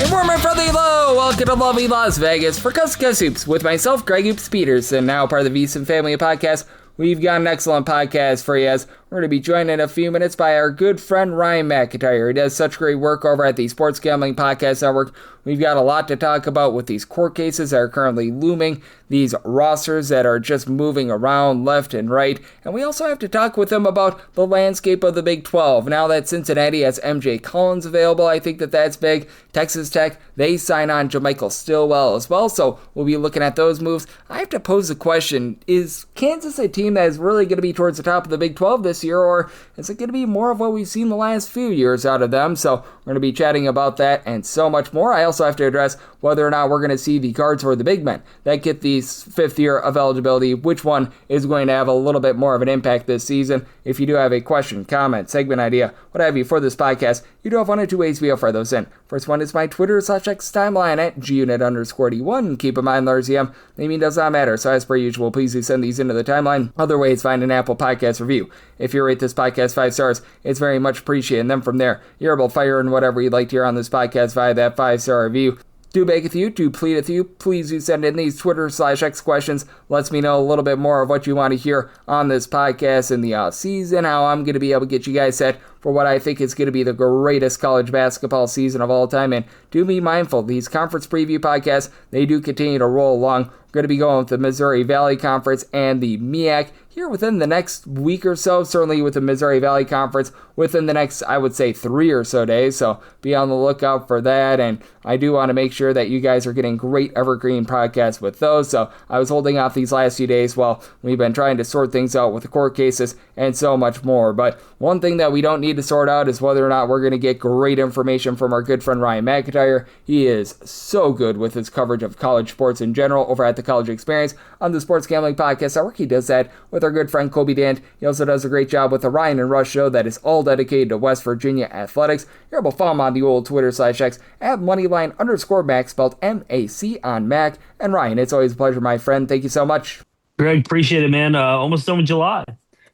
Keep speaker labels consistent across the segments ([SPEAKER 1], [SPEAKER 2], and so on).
[SPEAKER 1] Good morning, my friendly hello. Welcome to lovely Las Vegas for Coast to Coast Hoops with myself, Greg Hoops Peterson, now part of the VSiN family of podcasts. We've got an excellent podcast for you as we're going to be joined in a few minutes by our good friend Ryan McIntire. He does such great work over at the Sports Gambling Podcast Network. We've got a lot to talk about with these court cases that are currently looming, these rosters that are just moving around left and right, and we also have to talk with him about the landscape of the Big 12. Now that Cincinnati has MJ Collins available, I think that that's big. Texas Tech, they sign on Jamichael Stillwell as well, so we'll be looking at those moves. I have to pose the question, is Kansas a team that is really going to be towards the top of the Big 12 this year, or is it going to be more of what we've seen the last few years out of them? So we're going to be chatting about that and so much more. I also have to address whether or not we're going to see the cards for the big men that get the fifth year of eligibility, which one is going to have a little bit more of an impact this season. If you do have a question, comment, segment idea, what have you for this podcast, you do have one or two ways we offer those in. First one is my Twitter/X timeline at gunit_D1. Keep in mind, RCM, naming does not matter, so as per usual, please do send these into the timeline. Other ways, find an Apple Podcast review. If you rate this podcast 5 stars, it's very much appreciated. And then from there, you're able to fire in whatever you'd like to hear on this podcast via that 5-star review. Do beg with you, do plead with you, please do send in these Twitter/X questions. Lets me know a little bit more of what you want to hear on this podcast in the off-season, how I'm going to be able to get you guys set for what I think is going to be the greatest college basketball season of all time. And do be mindful, these conference preview podcasts, they do continue to roll along. We're going to be going with the Missouri Valley Conference and the MEAC here within the next week or so, certainly with the Missouri Valley Conference within the next, I would say, 3 or so days. So be on the lookout for that. And I do want to make sure that you guys are getting great evergreen podcasts with those. So I was holding off these last few days while we've been trying to sort things out with the court cases and so much more. But one thing that we don't need to sort out is whether or not we're going to get great information from our good friend Ryan McIntire. He is so good with his coverage of college sports in general over at the College Experience on the Sports Gambling Podcast Network. He does that with our good friend Kobe Dant. He also does a great job with the Ryan and Rush show that is all dedicated to West Virginia athletics. You're able to follow him on the old Twitter/X at Moneyline_Mac, spelled M-A-C on Mac. And Ryan, it's always a pleasure, my friend. Thank you so much.
[SPEAKER 2] Greg, appreciate it, man. Almost done with July.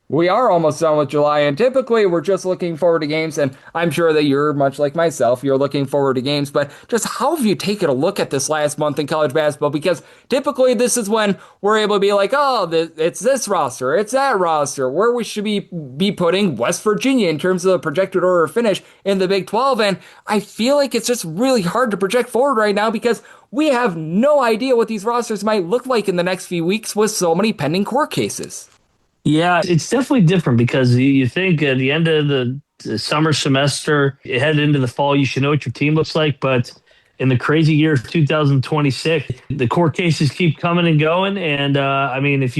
[SPEAKER 1] We are almost done with July, and typically we're just looking forward to games, and I'm sure that you're much like myself, you're looking forward to games, but just how have you taken a look at this last month in college basketball? Because typically this is when we're able to be like, oh, it's this roster, it's that roster, where we should be putting West Virginia in terms of the projected order of finish in the Big 12, and I feel like it's just really hard to project forward right now because we have no idea what these rosters might look like in the next few weeks with so many pending court cases.
[SPEAKER 2] Yeah, it's definitely different because you think at the end of the summer semester, you head into the fall, you should know what your team looks like. But in the crazy year of 2026, the court cases keep coming and going. And I mean, if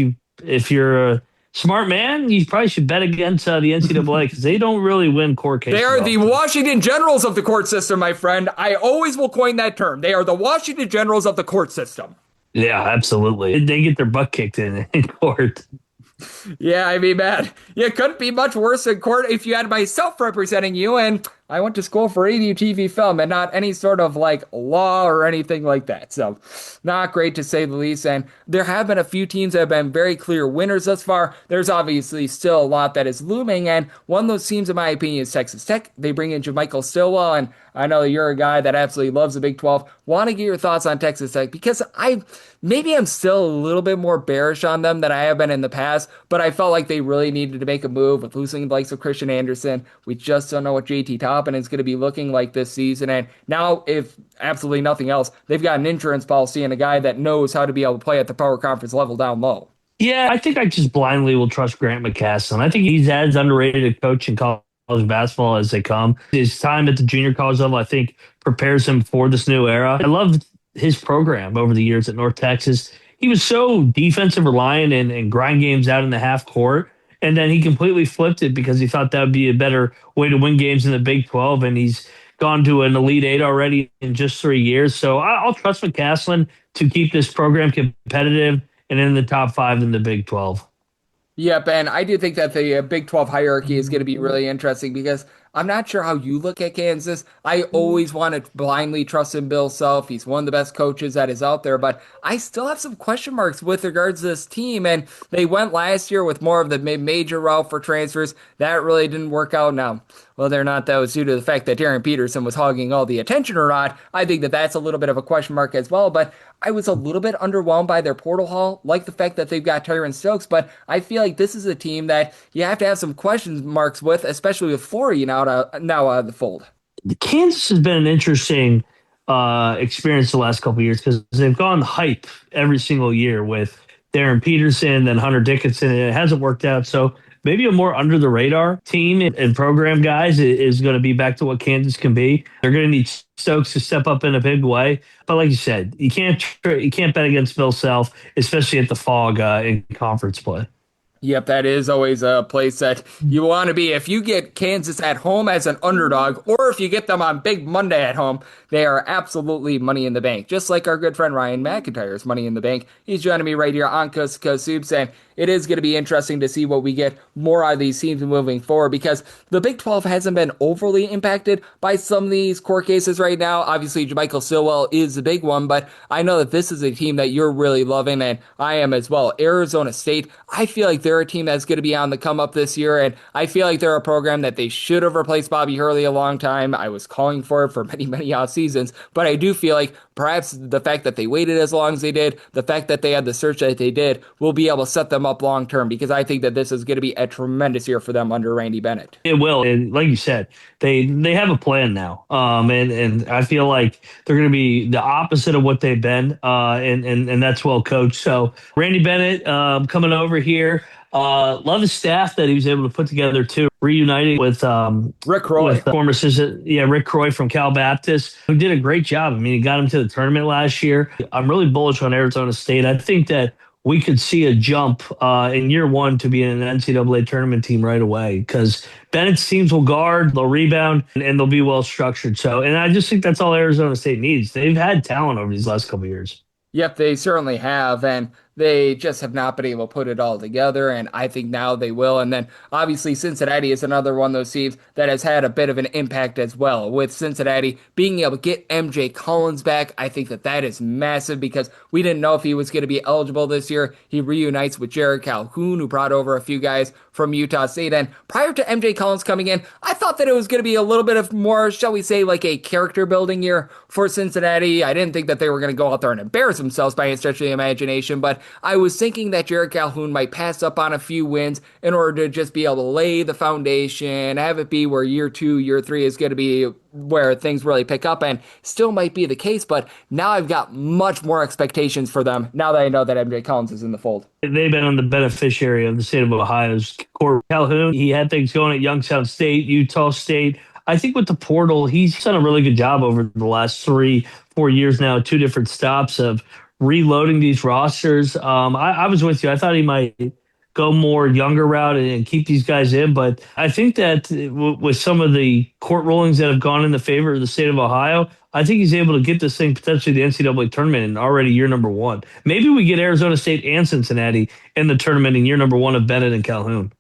[SPEAKER 2] you're a smart man, you probably should bet against the NCAA because they don't really win court cases.
[SPEAKER 1] They are the Washington Generals of the court system, my friend. I always will coin that term. They are the Washington Generals of the court system.
[SPEAKER 2] Yeah, absolutely. They get their butt kicked in court.
[SPEAKER 1] Yeah, I mean, man, you couldn't be much worse in court if you had myself representing you, and I went to school for radio, TV, film, and not any sort of, law or anything like that. So, not great to say the least, and there have been a few teams that have been very clear winners thus far. There's obviously still a lot that is looming, and one of those teams, in my opinion, is Texas Tech. They bring in Jamichael Stillwell, and I know you're a guy that absolutely loves the Big 12. Want to get your thoughts on Texas Tech, because maybe I'm still a little bit more bearish on them than I have been in the past, but I felt like they really needed to make a move with losing the likes of Christian Anderson. We just don't know what JT Toppin is going to be looking like this season, and now, if absolutely nothing else, they've got an insurance policy and a guy that knows how to be able to play at the power conference level down low.
[SPEAKER 2] Yeah, I think I just blindly will trust Grant McCasland. I think he's as underrated a coach in college basketball as they come. His time at the junior college level, I think, prepares him for this new era. I loved his program over the years at North Texas. He was so defensive reliant and grind games out in the half court. And then he completely flipped it because he thought that would be a better way to win games in the Big 12. And he's gone to an Elite Eight already in just 3 years. So I'll trust McCasland to keep this program competitive and in the top 5 in the Big 12.
[SPEAKER 1] Yep, and I do think that the Big 12 hierarchy is going to be really interesting because I'm not sure how you look at Kansas. I always want to blindly trust in Bill Self. He's one of the best coaches that is out there, but I still have some question marks with regards to this team. And they went last year with more of the major route for transfers. That really didn't work out now. Whether or not that was due to the fact that Darren Peterson was hogging all the attention or not, I think that that's a little bit of a question mark as well. But I was a little bit underwhelmed by their portal haul, like the fact that they've got Tyron Stokes. But I feel like this is a team that you have to have some question marks with, especially with Flory now out of the fold.
[SPEAKER 2] Kansas has been an interesting experience the last couple of years because they've gone hype every single year with Darren Peterson, then Hunter Dickinson, and it hasn't worked out. So maybe a more under the radar team and program guys is going to be back to what Kansas can be. They're going to need Stokes to step up in a big way. But like you said, you can't bet against Bill Self, especially at the Fog in conference play.
[SPEAKER 1] Yep, that is always a place that you want to be. If you get Kansas at home as an underdog, or if you get them on Big Monday at home, they are absolutely money in the bank. Just like our good friend Ryan McIntire is money in the bank. He's joining me right here on Coast to Coast Soups, and it is going to be interesting to see what we get more out of these teams moving forward because the Big 12 hasn't been overly impacted by some of these court cases right now. Obviously, Jamichael Stillwell is the big one, but I know that this is a team that you're really loving, and I am as well. Arizona State, I feel like they're a team that's going to be on the come up this year, and I feel like they're a program that they should have replaced Bobby Hurley a long time. I was calling for it for many, many off seasons, but I do feel like perhaps the fact that they waited as long as they did, the fact that they had the search that they did, will be able to set them up long term because I think that this is going to be a tremendous year for them under Randy Bennett.
[SPEAKER 2] It will, and like you said, they have a plan now, and I feel like they're going to be the opposite of what they've been, and that's well coached. So Randy Bennett coming over here, love his staff that he was able to put together too, reuniting with
[SPEAKER 1] Rick Roy,
[SPEAKER 2] with former assistant, Rick Roy from Cal Baptist, who did a great job. I mean, he got him to the tournament last year. I'm really bullish on Arizona State. I think that we could see a jump in year one to be in an NCAA tournament team right away because Bennett's teams will guard, they'll rebound, and they'll be well structured. So, and I just think that's all Arizona State needs. They've had talent over these last couple of years.
[SPEAKER 1] Yep, they certainly have, and they just have not been able to put it all together, and I think now they will. And then obviously Cincinnati is another one of those teams that has had a bit of an impact as well. With Cincinnati being able to get MJ Collins back, I think that that is massive because we didn't know if he was going to be eligible this year. He reunites with Jared Calhoun, who brought over a few guys from Utah State. And prior to MJ Collins coming in, I thought that it was going to be a little bit of more, shall we say, like a character building year for Cincinnati. I didn't think that they were going to go out there and embarrass themselves by any stretch of the imagination, but I was thinking that Jared Calhoun might pass up on a few wins in order to just be able to lay the foundation, have it be where year two, year three is going to be where things really pick up, and still might be the case, but now I've got much more expectations for them now that I know that MJ Collins is in the fold.
[SPEAKER 2] They've been on the beneficiary of the state of Ohio's court. Calhoun, he had things going at Youngstown State, Utah State. I think with the portal, he's done a really good job over the last 3-4 years now, two different stops of reloading these rosters. I was with you. I thought he might go more younger route and keep these guys in. But I think that with some of the court rulings that have gone in the favor of the state of Ohio, I think he's able to get this thing potentially the NCAA tournament in already year number one. Maybe we get Arizona State and Cincinnati in the tournament in year number one of Bennett and Calhoun.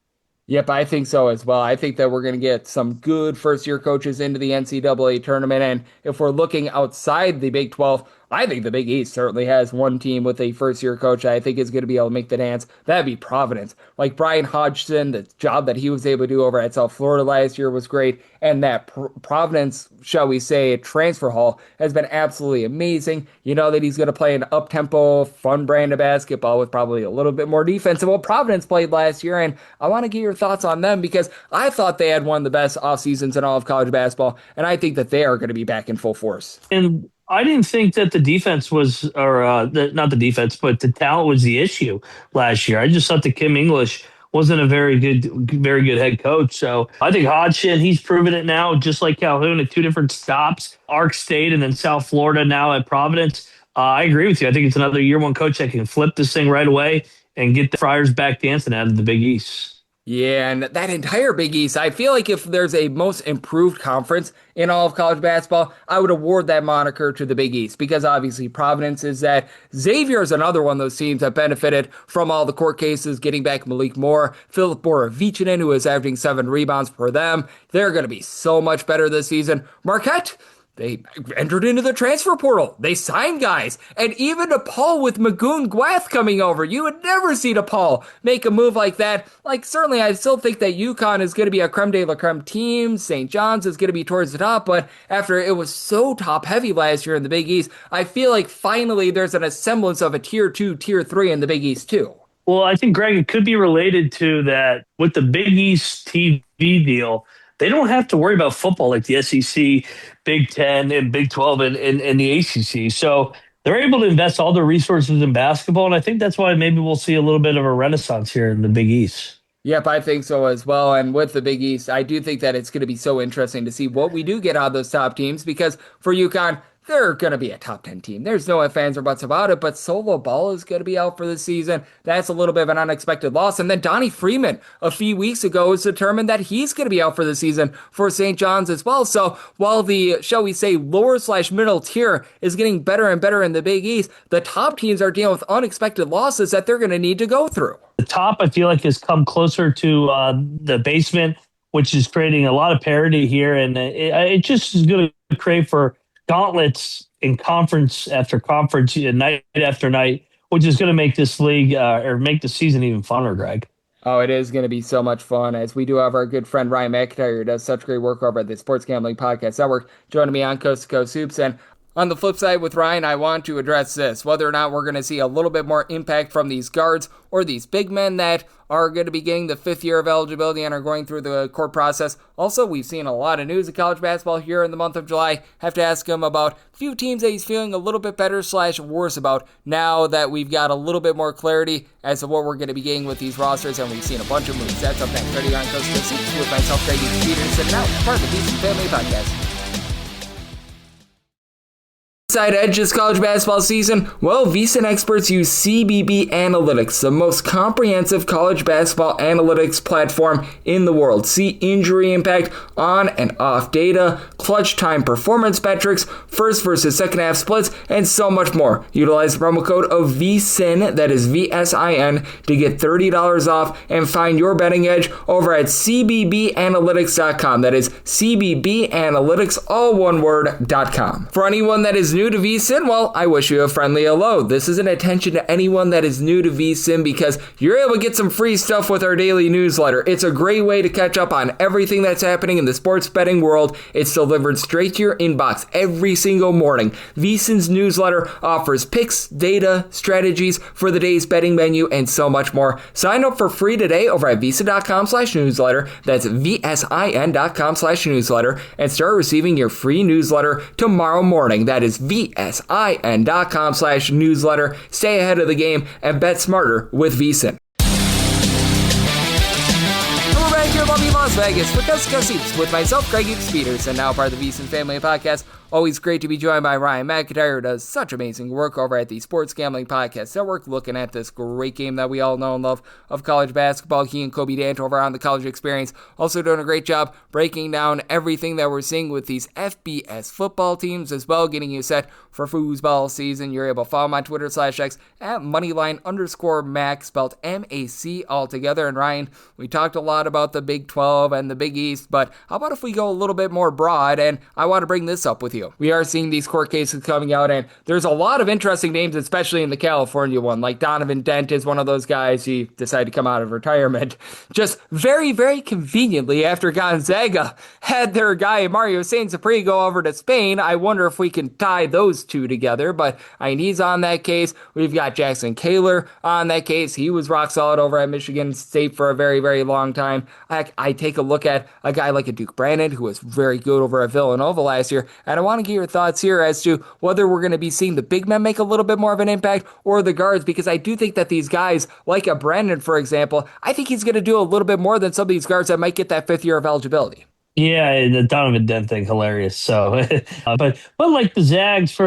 [SPEAKER 1] Yep, I think so as well. I think that we're going to get some good first-year coaches into the NCAA tournament, and if we're looking outside the Big 12, I think the Big East certainly has one team with a first-year coach I think is going to be able to make the dance. That'd be Providence. Like Brian Hodgson, the job that he was able to do over at South Florida last year was great, and that Providence, shall we say, transfer hall has been absolutely amazing. You know that he's going to play an up-tempo, fun brand of basketball with probably a little bit more defense than what Providence played last year, and I want to get your thoughts on them because I thought they had one of the best off seasons in all of college basketball, and I think that they are going to be back in full force.
[SPEAKER 2] And I didn't think that the defense was, or not the defense, but the talent was the issue last year. I just thought that Kim English wasn't a very good head coach. So I think Hodgson, he's proven it now, just like Calhoun at two different stops, Ark State and then South Florida now at Providence. I agree with you. I think it's another year one coach that can flip this thing right away and get the Friars back dancing out of the Big East.
[SPEAKER 1] Yeah, and that entire Big East, I feel like if there's a most improved conference in all of college basketball, I would award that moniker to the Big East because obviously Providence is that. Xavier is another one of those teams that benefited from all the court cases, getting back Malik Moore, Philip Borovichinen, who is averaging 7 rebounds per them. They're going to be so much better this season. Marquette, they entered into the transfer portal. They signed guys. And even DePaul with Magoon Gwath coming over. You would never see DePaul make a move like that. Like, certainly, I still think that UConn is going to be a creme de la creme team. St. John's is going to be towards the top. But after it was so top heavy last year in the Big East, I feel like finally there's an semblance of a tier 2, tier 3 in the Big East, too.
[SPEAKER 2] Well, I think, Greg, it could be related to that with the Big East TV deal. They don't have to worry about football like the SEC, Big Ten, and Big 12 and the ACC. So they're able to invest all their resources in basketball. And I think that's why maybe we'll see a little bit of a renaissance here in the Big East.
[SPEAKER 1] Yep, I think so as well. And with the Big East, I do think that it's going to be so interesting to see what we do get out of those top teams because for UConn, they're going to be a top 10 team. There's no ifs, ands, or buts about it, but Solo Ball is going to be out for the season. That's a little bit of an unexpected loss. And then Donnie Freeman, a few weeks ago, was determined that he's going to be out for the season for St. John's as well. So while the, shall we say, lower slash middle tier is getting better and better in the Big East, the top teams are dealing with unexpected losses that they're going to need to go through.
[SPEAKER 2] The top, I feel like, has come closer to the basement, which is creating a lot of parity here. And it just is going to create for gauntlets in conference after conference, night after night, which is going to make this league or make the season even funner, Greg.
[SPEAKER 1] Oh, it is going to be so much fun as we do have our good friend Ryan McIntire, who does such great work over at the Sports Gambling Podcast Network, joining me on Coast to Coast Hoops. And on the flip side with Ryan, I want to address this, whether or not we're going to see a little bit more impact from these guards or these big men that are going to be getting the 5th year of eligibility and are going through the court process. Also, we've seen a lot of news of college basketball here in the month of July. Have to ask him about a few teams that he's feeling a little bit better slash worse about now that we've got a little bit more clarity as to what we're going to be getting with these rosters, and we've seen a bunch of moves. That's up next. Ready on Coast to Coast Hoops with myself, Greg Peters, and out part of the VC Family Podcast. Side edge this college basketball season? Well, VSiN experts use CBB Analytics, the most comprehensive college basketball analytics platform in the world. See injury impact, on and off data, clutch time performance metrics, first versus second half splits, and so much more. Utilize the promo code of VSiN, that is VSIN, to get $30 off and find your betting edge over at cbbanalytics.com. That is cbbanalytics, all one word.com. For anyone that is new to VSiN, well, I wish you a friendly hello. This is an attention to anyone that is new to VSiN because you're able to get some free stuff with our daily newsletter. It's a great way to catch up on everything that's happening in the sports betting world. It's delivered straight to your inbox every single morning. VSiN's newsletter offers picks, data, strategies for the day's betting menu, and so much more. Sign up for free today over at VSiN.com/newsletter. That's VSIN.com/newsletter, and start receiving your free newsletter tomorrow morning. That is VSIN.com/newsletter. Stay ahead of the game and bet smarter with VSiN. We're back here in lovely Las Vegas for Coast to Coast Hoops with myself, Greg Peters, and now part of the VSiN Family Podcast. Always great to be joined by Ryan McIntire, who does such amazing work over at the Sports Gambling Podcast Network, looking at this great game that we all know and love of college basketball. He and Kobe Dant over on the College Experience also doing a great job breaking down everything that we're seeing with these FBS football teams as well, getting you set for foosball season. You're able to follow him on Twitter/X at Moneyline_Mac, spelled MAC altogether. And Ryan, we talked a lot about the Big 12 and the Big East, but how about if we go a little bit more broad? And I want to bring this up with you. We are seeing these court cases coming out, and there's a lot of interesting names, especially in the California one. Like Donovan Dent is one of those guys. He decided to come out of retirement just very, very conveniently after Gonzaga had their guy Mario Saint-Sapri go over to Spain. I wonder if we can tie those two together, but I mean, he's on that case. We've got Jackson Kaler on that case. He was rock solid over at Michigan State for a very, very long time. I take a look at a guy like a Duke Brandon, who was very good over at Villanova last year, and I want to get your thoughts here as to whether we're going to be seeing the big men make a little bit more of an impact or the guards, because I do think that these guys, like a Brandon, for example, I think he's going to do a little bit more than some of these guards that might get that 5th year of eligibility.
[SPEAKER 2] Yeah, the Donovan Dent thing, hilarious. So, but like the Zags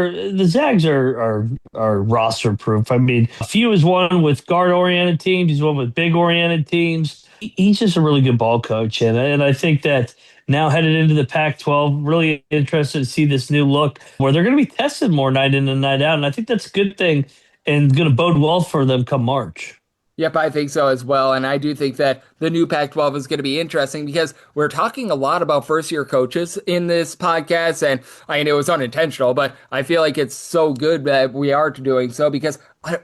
[SPEAKER 2] are roster proof. I mean, Few is one with guard oriented teams. He's one with big oriented teams. He's just a really good ball coach. And I think that now headed into the Pac-12, really interested to see this new look where they're going to be tested more night in and night out. And I think that's a good thing and going to bode well for them come March.
[SPEAKER 1] Yep, I think so as well. And I do think that the new Pac 12 is going to be interesting because we're talking a lot about first year coaches in this podcast. And I mean, it was unintentional, but I feel like it's so good that we are doing so because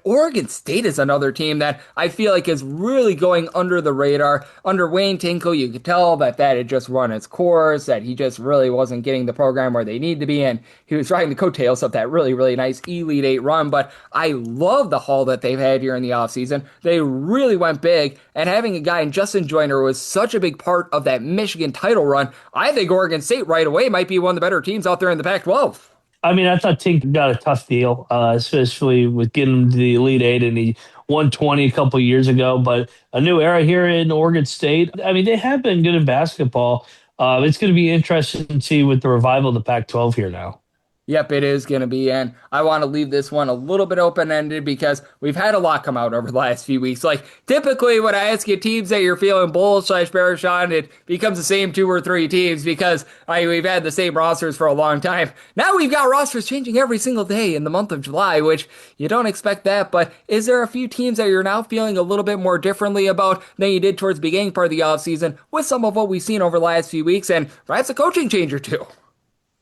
[SPEAKER 1] Oregon State is another team that I feel like is really going under the radar. Under Wayne Tinkle, you could tell that had just run its course, that he just really wasn't getting the program where they need to be, and he was riding the coattails of that really, really nice Elite Eight run. But I love the haul that they've had here in the offseason. They really went big, and having a guy in Justin Joyner was such a big part of that Michigan title run. I think Oregon State right away might be one of the better teams out there in the Pac-12.
[SPEAKER 2] I mean, I thought Tink got a tough deal, especially with getting him to the Elite Eight, and he won 20 a couple of years ago. But a new era here in Oregon State. I mean, they have been good in basketball. It's going to be interesting to see with the revival of the Pac-12 here now.
[SPEAKER 1] Yep, it is going to be. And I want to leave this one a little bit open-ended because we've had a lot come out over the last few weeks. Like, typically when I ask you teams that you're feeling bullish/bearish on, it becomes the same 2 or 3 teams because we've had the same rosters for a long time. Now we've got rosters changing every single day in the month of July, which you don't expect that. But is there a few teams that you're now feeling a little bit more differently about than you did towards the beginning part of the offseason with some of what we've seen over the last few weeks? And perhaps a coaching change or two.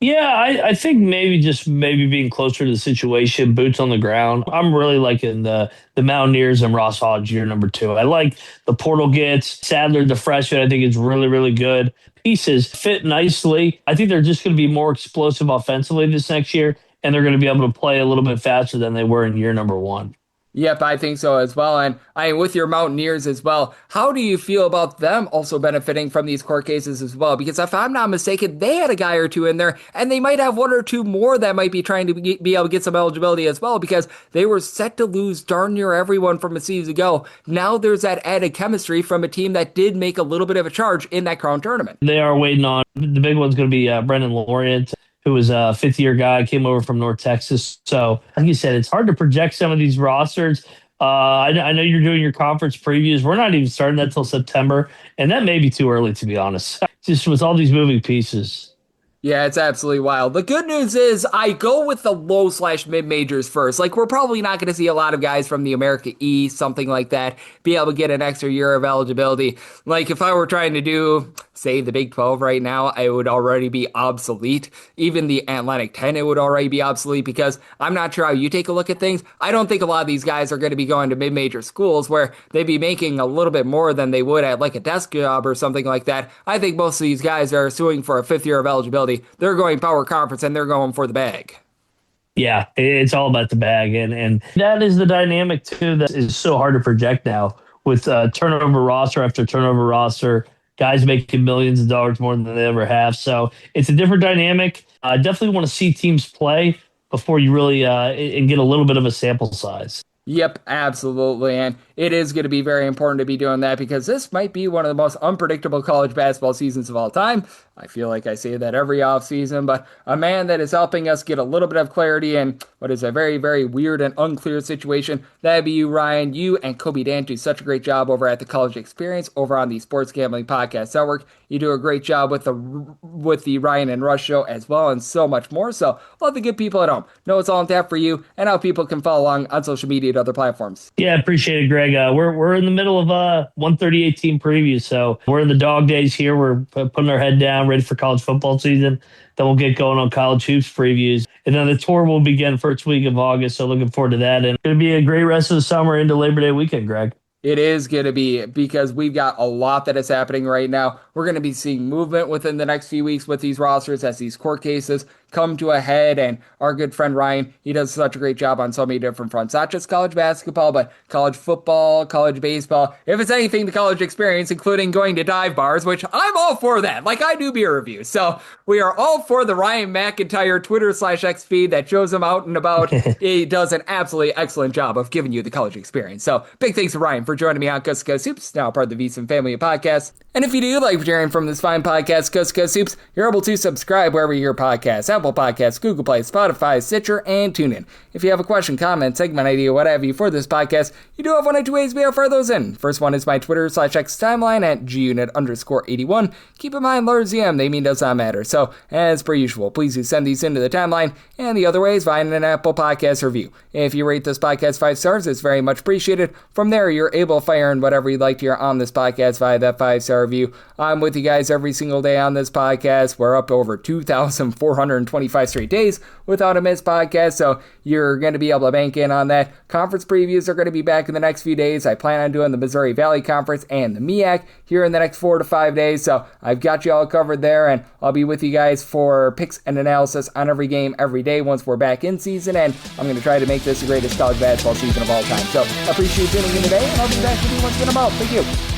[SPEAKER 2] Yeah, I think maybe being closer to the situation, boots on the ground. I'm really liking the Mountaineers and Ross Hodge year number 2. I like the portal gets. Sadler, the freshman, I think is really, really good. Pieces fit nicely. I think they're just going to be more explosive offensively this next year, and they're going to be able to play a little bit faster than they were in year number 1.
[SPEAKER 1] Yep, I think so as well. And with your Mountaineers as well, how do you feel about them also benefiting from these court cases as well? Because if I'm not mistaken, they had a guy or two in there, and they might have 1 or 2 more that might be trying to be able to get some eligibility as well, because they were set to lose darn near everyone from a season ago. Now there's that added chemistry from a team that did make a little bit of a charge in that Crown tournament.
[SPEAKER 2] They are waiting on, the big one's going to be Brendan Lorient, who was a 5th-year guy, came over from North Texas. So, like you said, it's hard to project some of these rosters. I know you're doing your conference previews. We're not even starting that till September, and that may be too early, to be honest, just with all these moving pieces.
[SPEAKER 1] Yeah, it's absolutely wild. The good news is I go with the low/mid majors first. Like, we're probably not going to see a lot of guys from the America East, something like that, be able to get an extra year of eligibility. Like, if I were trying to do, say, the Big 12 right now, it would already be obsolete. Even the Atlantic 10, it would already be obsolete because I'm not sure how you take a look at things. I don't think a lot of these guys are going to be going to mid-major schools where they'd be making a little bit more than they would at, like, a desk job or something like that. I think most of these guys are suing for a 5th year of eligibility. They're going power conference and they're going for the bag.
[SPEAKER 2] Yeah, it's all about the bag. And that is the dynamic, too, that is so hard to project now with turnover roster after turnover roster, guys making millions of dollars more than they ever have. So it's a different dynamic. I definitely want to see teams play before you really and get a little bit of a sample size.
[SPEAKER 1] Yep, absolutely. And it is going to be very important to be doing that because this might be one of the most unpredictable college basketball seasons of all time. I feel like I say that every offseason, but a man that is helping us get a little bit of clarity in what is a very, very weird and unclear situation. That'd be you, Ryan. You and Kobe Dant do such a great job over at the College Experience over on the Sports Gambling Podcast Network. You do a great job with the Ryan and Rush show as well, and so much more. So love the good people at home. Know it's all on tap for you and how people can follow along on social media and other platforms.
[SPEAKER 2] Yeah, appreciate it, Greg. We're in the middle of 138 team preview, so we're in the dog days here. We're putting our head down, ready for college football season. Then we'll get going on college hoops previews, and then the tour will begin first week of August. So looking forward to that, and it's going to be a great rest of the summer into Labor Day weekend, Greg.
[SPEAKER 1] It is going to be because we've got a lot that is happening right now. We're going to be seeing movement within the next few weeks with these rosters as these court cases come to a head. And our good friend Ryan, he does such a great job on so many different fronts, not just college basketball, but college football, college baseball. If it's anything, the college experience, including going to dive bars, which I'm all for that. Like, I do beer reviews. So we are all for the Ryan McIntire Twitter/X feed that shows him out and about. He does an absolutely excellent job of giving you the college experience. So big thanks to Ryan for joining me on Coast to Coast Hoops, now part of the VSiN family of podcasts. And if you do like hearing from this fine podcast, Coast to Coast Hoops, you're able to subscribe wherever your podcasts, Apple Apple Podcasts, Google Play, Spotify, Stitcher, and TuneIn. If you have a question, comment, segment idea, what have you for this podcast, you do have one of two ways to be able to fire those in. First one is my Twitter/X timeline at gunit_81. Keep in mind, letters EM, they mean does not matter. So, as per usual, please do send these into the timeline. And the other way is via an Apple Podcast review. If you rate this podcast 5 stars, it's very much appreciated. From there, you're able to fire in whatever you'd like to hear on this podcast via that 5-star review. I'm with you guys every single day on this podcast. We're up to over 2,425 straight days without a missed podcast, so you're going to be able to bank in on that. Conference previews are going to be back in the next few days. I plan on doing the Missouri Valley Conference and the MEAC here in the next 4 to 5 days, so I've got you all covered there, and I'll be with you guys for picks and analysis on every game every day once we're back in season, and I'm going to try to make this the greatest college basketball season of all time. So I appreciate you tuning in today, and I'll be back with you once again tomorrow. Thank you.